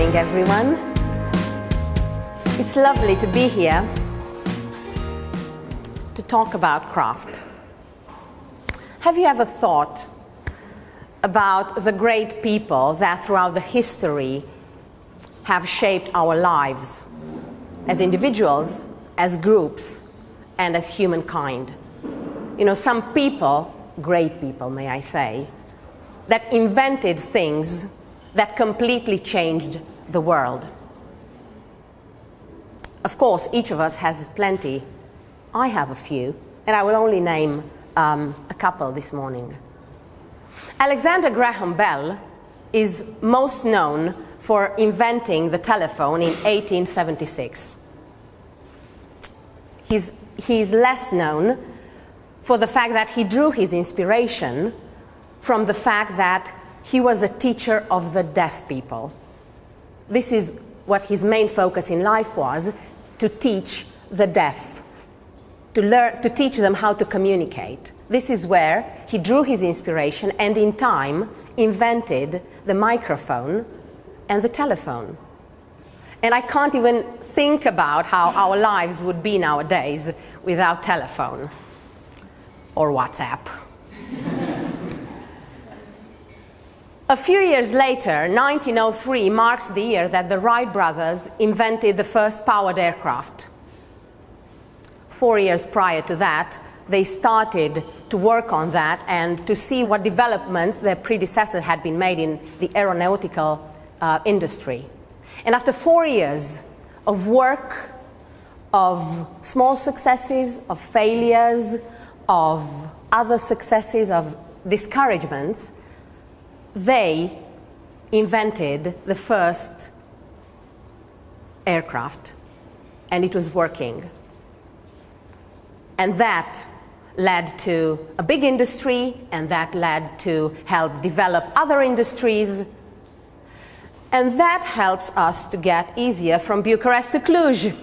morning, everyone. It's lovely to be here to talk about craft. Have you ever thought about the great people that throughout the history have shaped our lives as individuals, as groups, and as humankind? You know, some people, great people may I say, that invented things that completely changed the world. Of course, each of us has plenty. I have a few, and I will only name a couple this morning. Alexander Graham Bell is most known for inventing the telephone in 1876. He's less known for the fact that he drew his inspiration from the fact that he was a teacher of the deaf people. This is what his main focus in life was, to teach the deaf, to teach them how to communicate. This is where he drew his inspiration and in time invented the microphone and the telephone. And I can't even think about how our lives would be nowadays without telephone or WhatsApp. A few years later, 1903 marks the year that the Wright brothers invented the first powered aircraft. 4 years prior to that, they started to work on that and to see what developments their predecessor had been made in the aeronautical industry. And after 4 years of work, of small successes, of failures, of other successes, of discouragements, they invented the first aircraft, and it was working. And that led to a big industry, and that led to help develop other industries. And that helps us to get easier from Bucharest to Cluj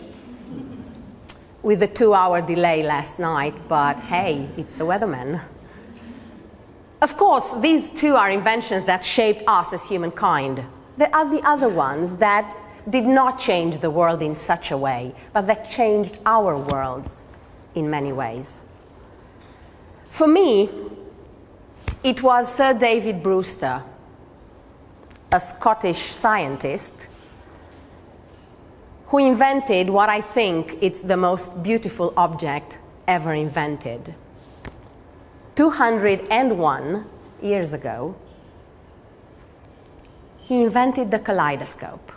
with a 2-hour delay last night, but hey, it's the weatherman. Of course, these two are inventions that shaped us as humankind. There are the other ones that did not change the world in such a way, but that changed our worlds in many ways. For me, it was Sir David Brewster, a Scottish scientist, who invented what I think is the most beautiful object ever invented. 201 years ago, he invented the kaleidoscope.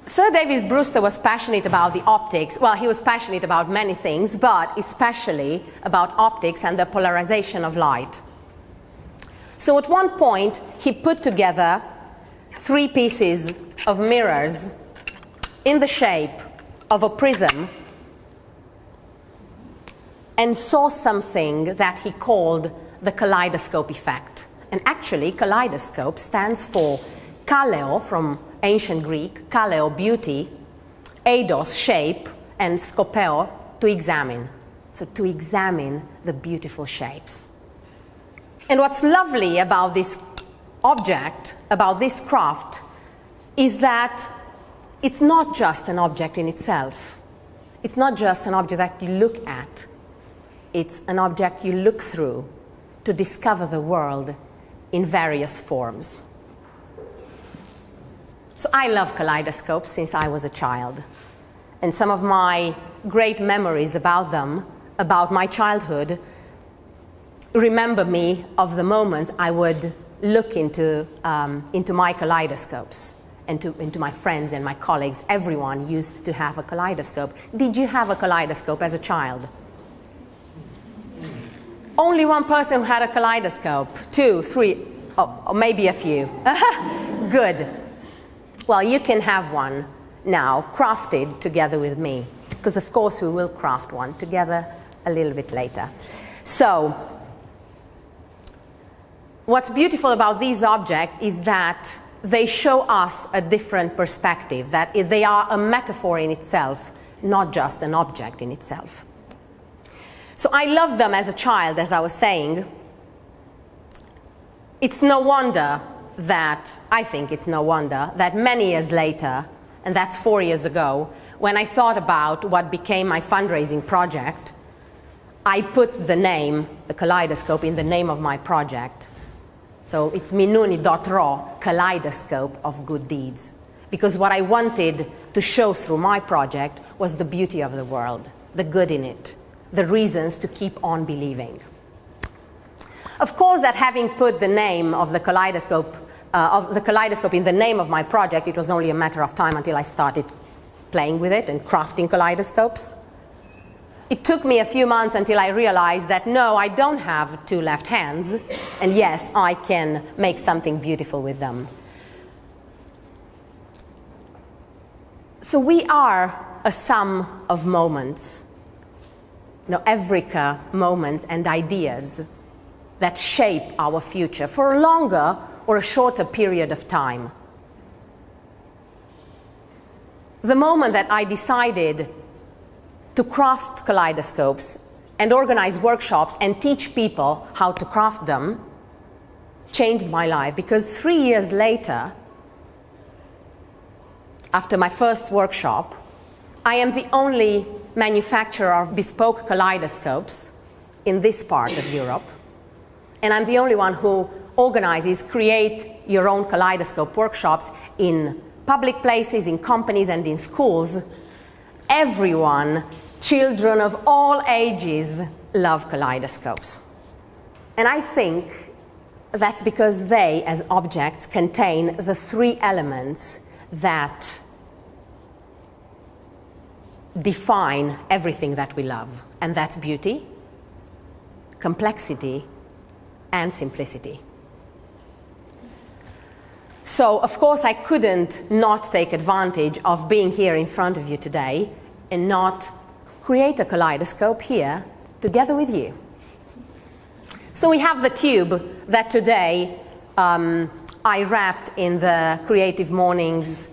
Sir David Brewster was passionate about the optics. Well, he was passionate about many things, but especially about optics and the polarization of light. So at one point, he put together 3 pieces of mirrors in the shape of a prism and saw something that he called the Kaleidoscope Effect. And actually, kaleidoscope stands for kaleo, from ancient Greek, kaleo, beauty, eidos, shape, and skopeo, to examine. So to examine the beautiful shapes. And what's lovely about this object, about this craft, is that it's not just an object in itself. It's not just an object that you look at. It's an object you look through to discover the world in various forms. So I love kaleidoscopes since I was a child. And some of my great memories about them, about my childhood, remember me of the moments I would look into my kaleidoscopes, and into my friends and my colleagues. Everyone used to have a kaleidoscope. Did you have a kaleidoscope as a child? Only one person who had a kaleidoscope. 2, 3, or maybe a few. Good. Well, you can have one now, crafted together with me, because of course we will craft one together a little bit later. So, what's beautiful about these objects is that they show us a different perspective, that they are a metaphor in itself, not just an object in itself. So I loved them as a child, as I was saying, It's no wonder that, I think it's no wonder, that many years later, and that's 4 years ago, when I thought about what became my fundraising project, I put the name, the Kaleidoscope, in the name of my project. So it's minuni.ro, Kaleidoscope of Good Deeds. Because what I wanted to show through my project was the beauty of the world, the good in it, the reasons to keep on believing. Of course, that having put the name of the Kaleidoscope in the name of my project, it was only a matter of time until I started playing with it and crafting kaleidoscopes. It took me a few months until I realized that no, I don't have two left hands, and yes, I can make something beautiful with them. So we are a sum of moments, eureka moments and ideas that shape our future for a longer or a shorter period of time. The moment that I decided to craft kaleidoscopes and organize workshops and teach people how to craft them changed my life, because 3 years later, after my first workshop, I am the only manufacturer of bespoke kaleidoscopes in this part of Europe, and I'm the only one who organizes create your own kaleidoscope workshops in public places, in companies and in schools. Everyone, children of all ages, love kaleidoscopes. And I think that's because they, as objects, contain the three elements that define everything that we love, and that's beauty, complexity, and simplicity. So, of course, I couldn't not take advantage of being here in front of you today and not create a kaleidoscope here together with you. So we have the tube that today I wrapped in the CreativeMornings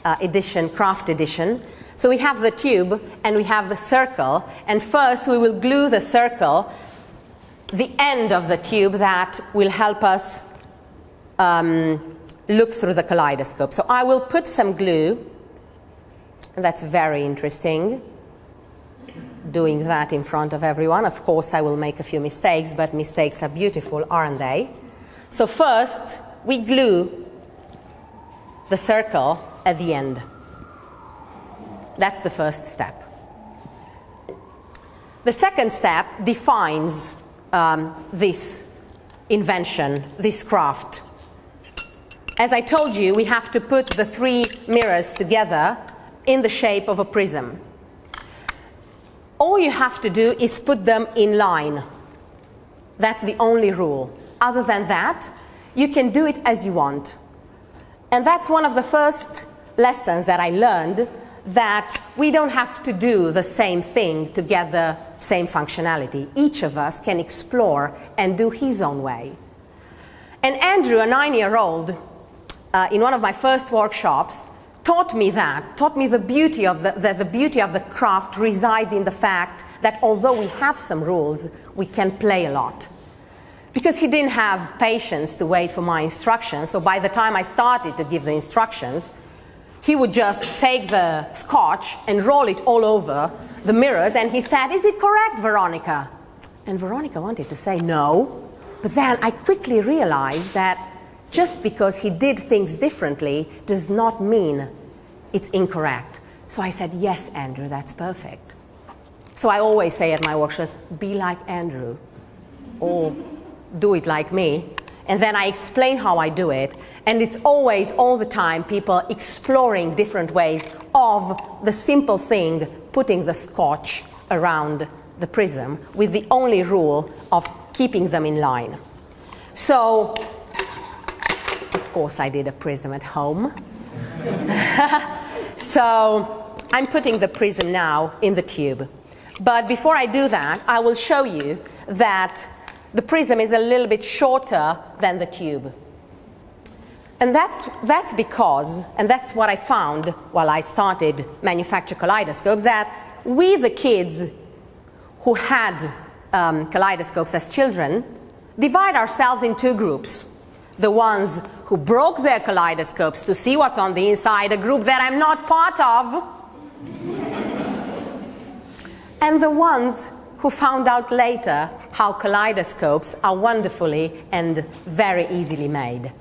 edition, craft edition. So we have the tube and we have the circle, and first we will glue the circle, the end of the tube that will help us look through the kaleidoscope. So I will put some glue, and that's very interesting, doing that in front of everyone. Of course, I will make a few mistakes, but mistakes are beautiful, aren't they? So first, we glue the circle at the end. That's the first step. The second step defines this invention, this craft. As I told you, we have to put the three mirrors together in the shape of a prism. All you have to do is put them in line. That's the only rule. Other than that, you can do it as you want. And that's one of the first lessons that I learned, that we don't have to do the same thing to get the same functionality. Each of us can explore and do his own way. And Andrew, a 9-year-old, in one of my first workshops, taught me the beauty of the beauty of the craft resides in the fact that although we have some rules, we can play a lot. Because he didn't have patience to wait for my instructions, so by the time I started to give the instructions, he would just take the scotch and roll it all over the mirrors, and he said, "Is it correct, Veronica?" And Veronica wanted to say no, but then I quickly realized that just because he did things differently does not mean it's incorrect. So I said, "Yes, Andrew, that's perfect." So I always say at my workshops, be like Andrew, or do it like me. And then I explain how I do it. And it's always, all the time, people exploring different ways of the simple thing, putting the scotch around the prism with the only rule of keeping them in line. So, of course, I did a prism at home. So I'm putting the prism now in the tube. But before I do that, I will show you that the prism is a little bit shorter than the tube. And that's because, and that's what I found while I started manufacturing kaleidoscopes, that we, the kids who had kaleidoscopes as children, divide ourselves in two groups. The ones who broke their kaleidoscopes to see what's on the inside, a group that I'm not part of, and the ones who found out later how kaleidoscopes are wonderfully and very easily made.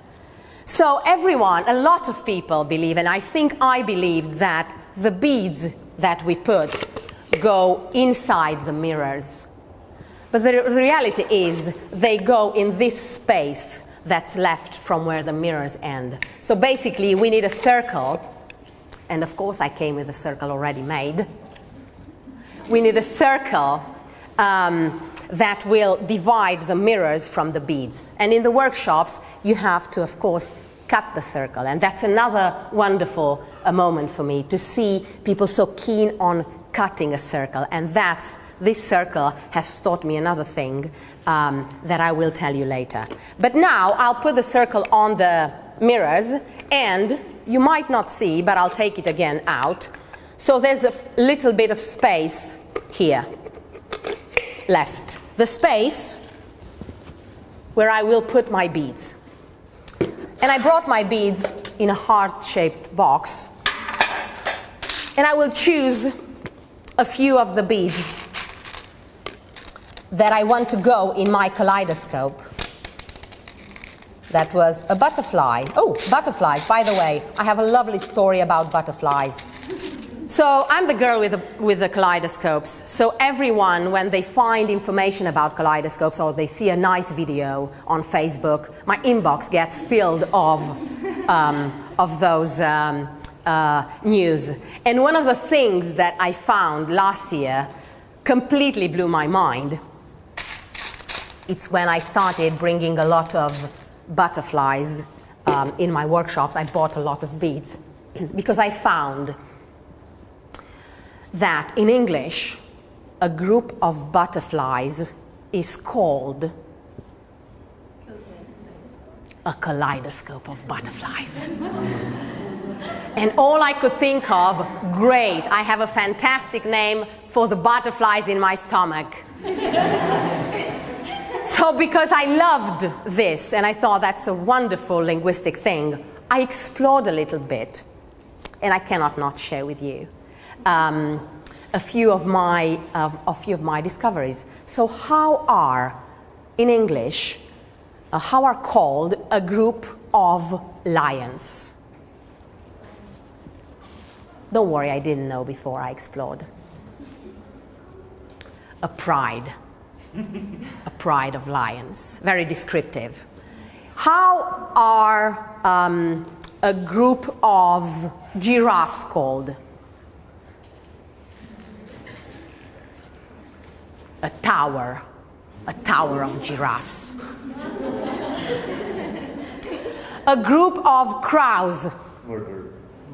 So everyone, a lot of people believe, and I think I believed, that the beads that we put go inside the mirrors. But the reality is they go in this space that's left from where the mirrors end. So basically we need a circle, and of course I came with a circle already made. We need a circle that will divide the mirrors from the beads. And in the workshops, you have to, of course, cut the circle. And that's another wonderful moment for me, to see people so keen on cutting a circle. And this circle has taught me another thing that I will tell you later. But now I'll put the circle on the mirrors, and you might not see, but I'll take it again out. So there's a little bit of space here left. The space where I will put my beads. And I brought my beads in a heart-shaped box. And I will choose a few of the beads that I want to go in my kaleidoscope. That was a butterfly. Oh, butterflies, by the way. I have a lovely story about butterflies. So I'm the girl with the kaleidoscopes. So everyone, when they find information about kaleidoscopes or they see a nice video on Facebook, my inbox gets filled of those news. And one of the things that I found last year completely blew my mind. It's when I started bringing a lot of butterflies in my workshops. I bought a lot of beads because I found that in English, a group of butterflies is called a kaleidoscope of butterflies. And all I could think of, great, I have a fantastic name for the butterflies in my stomach. So because I loved this, and I thought that's a wonderful linguistic thing, I explored a little bit, and I cannot not share with you a few of my discoveries. So how are, in English, how are called a group of lions? Don't worry, I didn't know before I explored. A pride of lions, very descriptive. How are a group of giraffes called? A tower of giraffes. A group of crows.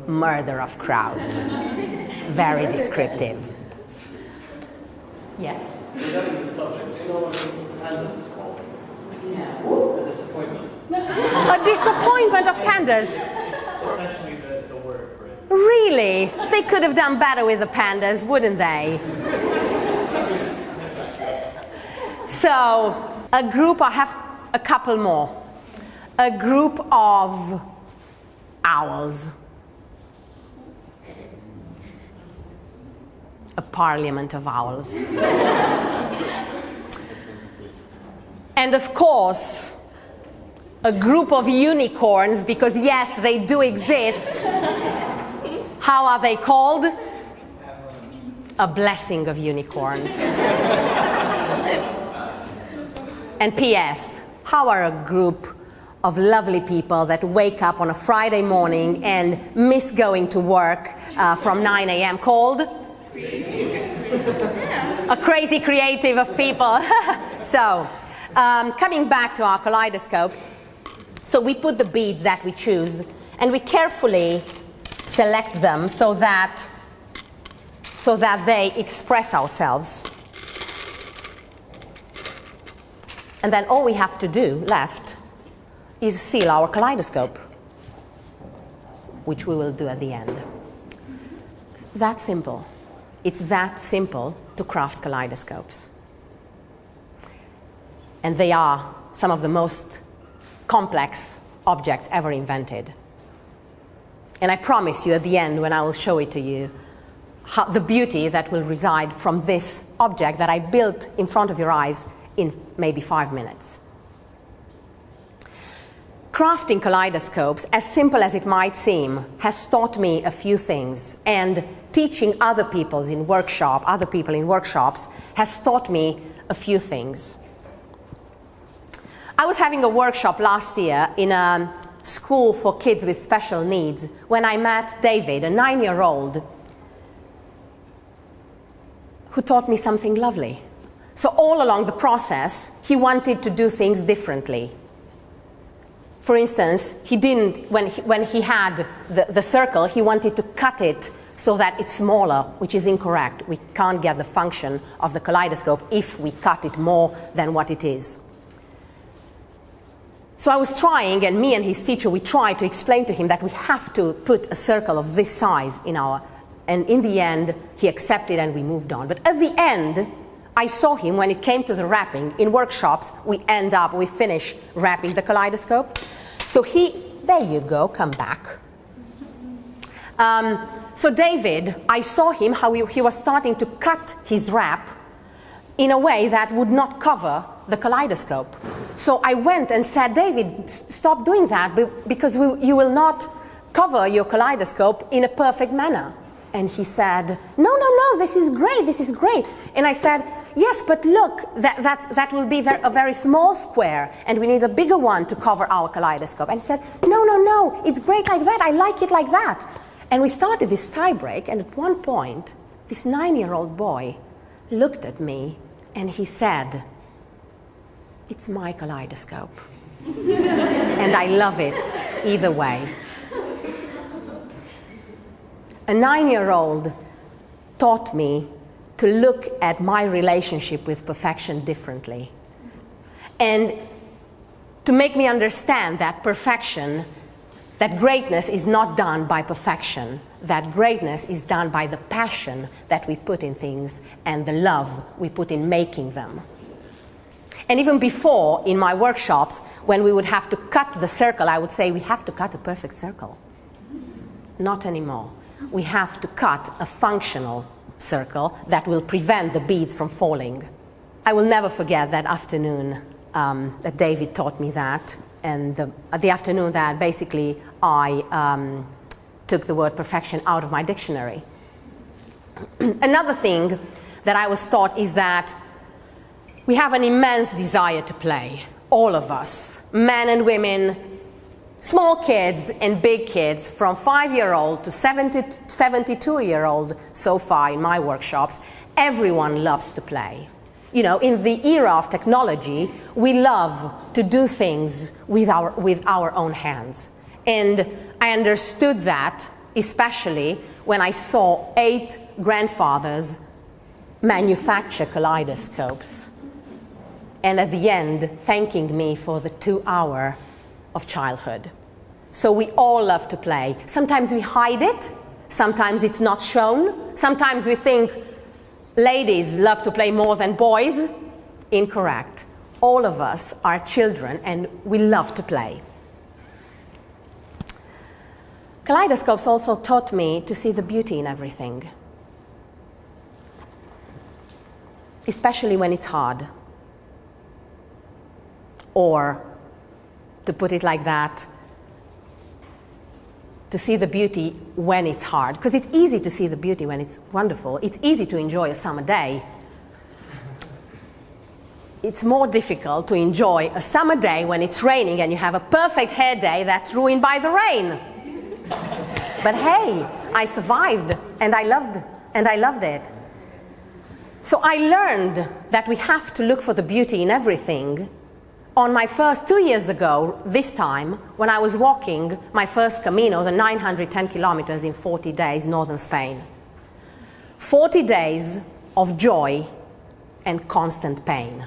Murder of crows. Very descriptive. Yes? Regarding the subject, do you know what pandas is called? Yeah. A disappointment. A disappointment of pandas. That's actually the word for it. Really? They could have done better with the pandas, wouldn't they? So, a group, I have a couple more. A group of owls. A parliament of owls. And of course, a group of unicorns, because yes, they do exist. How are they called? A blessing of unicorns. And P.S., how are a group of lovely people that wake up on a Friday morning and miss going to work from 9 a.m. called? A crazy creative of people. So, coming back to our kaleidoscope, so we put the beads that we choose and we carefully select them so that they express ourselves. And then all we have to do left is seal our kaleidoscope, which we will do at the end. That simple. It's that simple to craft kaleidoscopes. And they are some of the most complex objects ever invented. And I promise you at the end, when I will show it to you, the beauty that will reside from this object that I built in front of your eyes in maybe 5 minutes. Crafting kaleidoscopes, as simple as it might seem, has taught me a few things, and teaching other people in workshops has taught me a few things. I was having a workshop last year in a school for kids with special needs when I met David, a 9-year-old, who taught me something lovely. So all along the process, he wanted to do things differently. For instance, he didn't, when he had the circle, he wanted to cut it so that it's smaller, which is incorrect. We can't get the function of the kaleidoscope if we cut it more than what it is. So I was trying, and me and his teacher, we tried to explain to him that we have to put a circle of this size in our, and in the end, he accepted and we moved on. But at the end, I saw him when it came to the wrapping. In workshops, we finish wrapping the kaleidoscope. So there you go, come back. So David, I saw him, how he was starting to cut his wrap in a way that would not cover the kaleidoscope. So I went and said, David, stop doing that because you will not cover your kaleidoscope in a perfect manner. And he said, no, this is great. And I said, yes, but look, that will be a very small square, and we need a bigger one to cover our kaleidoscope. And he said, no, it's great like that, I like it like that. And we started this tie break, and at one point, this 9-year-old boy looked at me, and he said, it's my kaleidoscope. And I love it either way. A 9-year-old taught me to look at my relationship with perfection differently, and to make me understand that that greatness is not done by perfection, that greatness is done by the passion that we put in things and the love we put in making them. And even before, in my workshops, when we would have to cut the circle, I would say, we have to cut a perfect circle. Not anymore. We have to cut a functional circle that will prevent the beads from falling. I will never forget that afternoon that David taught me that, and the afternoon that basically I took the word perfection out of my dictionary. Another thing that I was taught is that we have an immense desire to play, all of us, men and women, small kids and big kids, from 5-year-old to 72-year-old so far in my workshops. Everyone loves to play. You know, in the era of technology, we love to do things with our own hands. And I understood that, especially when I saw 8 grandfathers manufacture kaleidoscopes, and at the end, thanking me for the 2 hours of childhood. So we all love to play. Sometimes we hide it, sometimes it's not shown, sometimes we think ladies love to play more than boys. Incorrect. All of us are children and we love to play. Kaleidoscopes also taught me to see the beauty in everything, especially when it's hard. Or, to put it like that, to see the beauty when it's hard. Because it's easy to see the beauty when it's wonderful. It's easy to enjoy a summer day. It's more difficult to enjoy a summer day when it's raining and you have a perfect hair day that's ruined by the rain. But hey, I survived and I loved it. So I learned that we have to look for the beauty in everything. On my first 2 years ago, this time, when I was walking my first Camino, the 910 kilometers in 40 days, northern Spain. 40 days of joy and constant pain.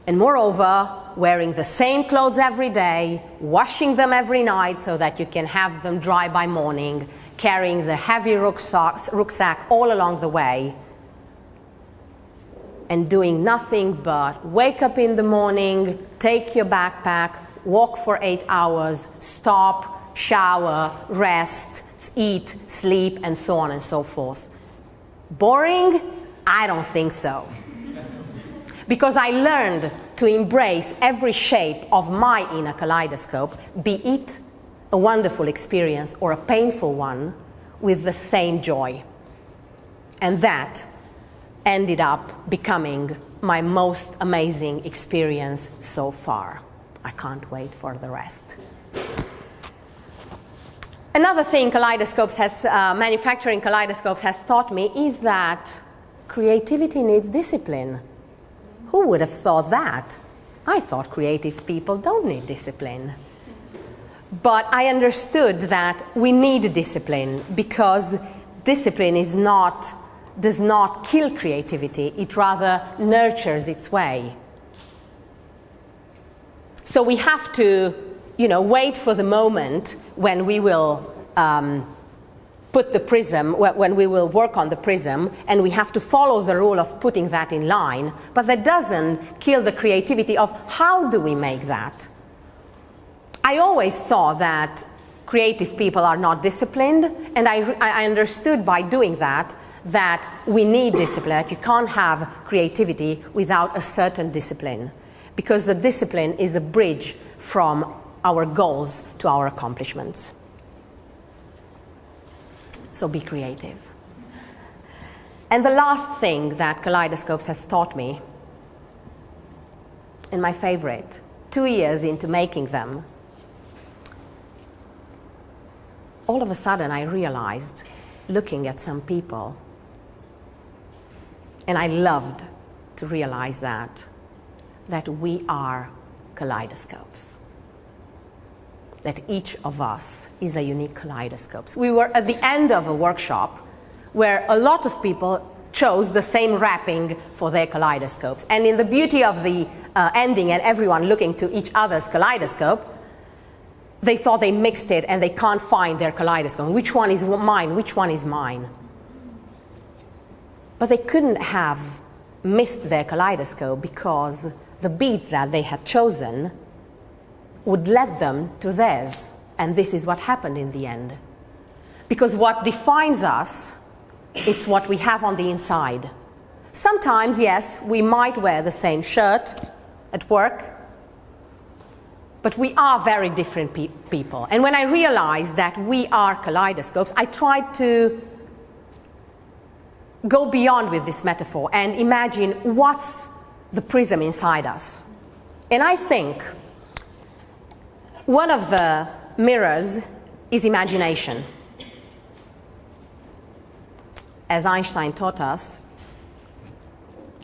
And moreover, wearing the same clothes every day, washing them every night so that you can have them dry by morning, carrying the heavy rucksack all along the way. and doing nothing but wake up in the morning, take your backpack, walk for 8 hours, stop, shower, rest, eat, sleep, and so on and so forth. Boring? I don't think so. Because I learned to embrace every shape of my inner kaleidoscope, be it a wonderful experience or a painful one, with the same joy. And that ended up becoming my most amazing experience so far. I can't wait for the rest. Another thing manufacturing kaleidoscopes has taught me is that creativity needs discipline. Who would have thought that? I thought creative people don't need discipline. But I understood that we need discipline because discipline does not kill creativity, it rather nurtures its way. So we have to, wait for the moment when we will put the prism, when we will work on the prism, and we have to follow the rule of putting that in line, but that doesn't kill the creativity of how do we make that. I always thought that creative people are not disciplined, and I understood by doing that we need discipline, that you can't have creativity without a certain discipline, because the discipline is a bridge from our goals to our accomplishments. So be creative. And the last thing that Kaleidoscopes has taught me, and my favorite, 2 years into making them, all of a sudden I realized, looking at some people, and I loved to realize that we are kaleidoscopes. That each of us is a unique kaleidoscope. We were at the end of a workshop where a lot of people chose the same wrapping for their kaleidoscopes. And in the beauty of the ending and everyone looking to each other's kaleidoscope, they thought they mixed it and they can't find their kaleidoscope. Which one is mine? Which one is mine? But they couldn't have missed their kaleidoscope because the beads that they had chosen would lead them to theirs. And this is what happened in the end. Because what defines us, it's what we have on the inside. Sometimes, yes, we might wear the same shirt at work, but we are very different people. And when I realized that we are kaleidoscopes, I tried to go beyond with this metaphor and imagine what's the prism inside us. And I think one of the mirrors is imagination. As Einstein taught us,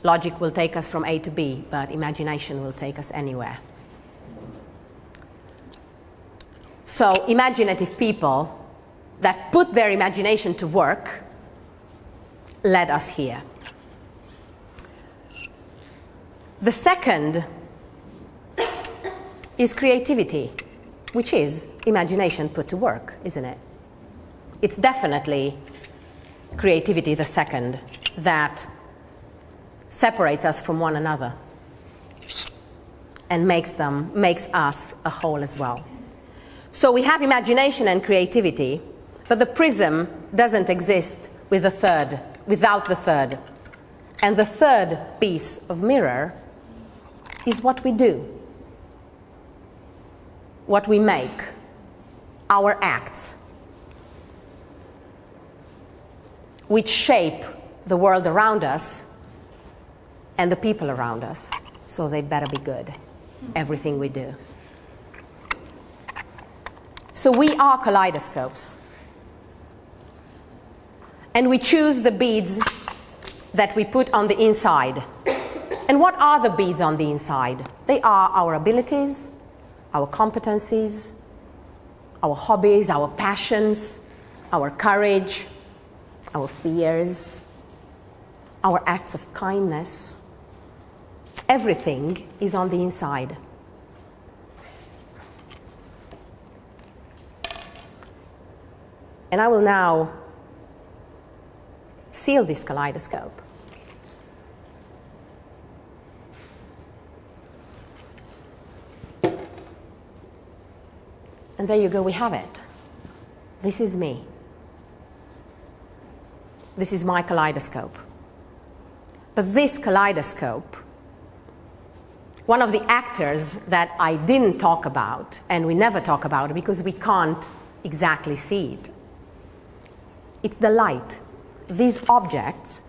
logic will take us from A to B, but imagination will take us anywhere. So imaginative people that put their imagination to work led us here. The second is creativity, which is imagination put to work, isn't it? It's definitely creativity, the second, that separates us from one another and makes us a whole as well. So we have imagination and creativity, but the prism doesn't exist without the third. And the third piece of mirror is what we do, what we make, our acts, which shape the world around us and the people around us. So they better be good, everything we do. So we are kaleidoscopes. And we choose the beads that we put on the inside. And what are the beads on the inside? They are our abilities, our competencies, our hobbies, our passions, our courage, our fears, our acts of kindness. Everything is on the inside. And I will now seal this kaleidoscope. And there you go, we have it. This is me. This is my kaleidoscope. But this kaleidoscope, one of the actors that I didn't talk about, and we never talk about it because we can't exactly see it, it's the light. These objects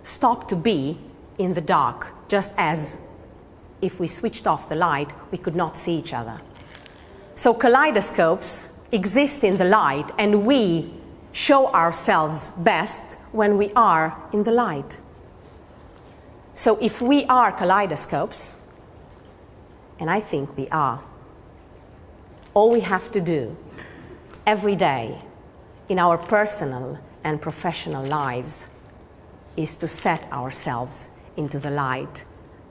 stop to be in the dark, just as if we switched off the light, we could not see each other. So kaleidoscopes exist in the light, and we show ourselves best when we are in the light. So if we are kaleidoscopes, and I think we are, all we have to do every day in our personal and professional lives is to set ourselves into the light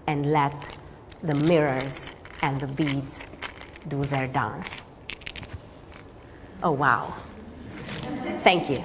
and let the mirrors and the beads do their dance. Oh, wow. Thank you.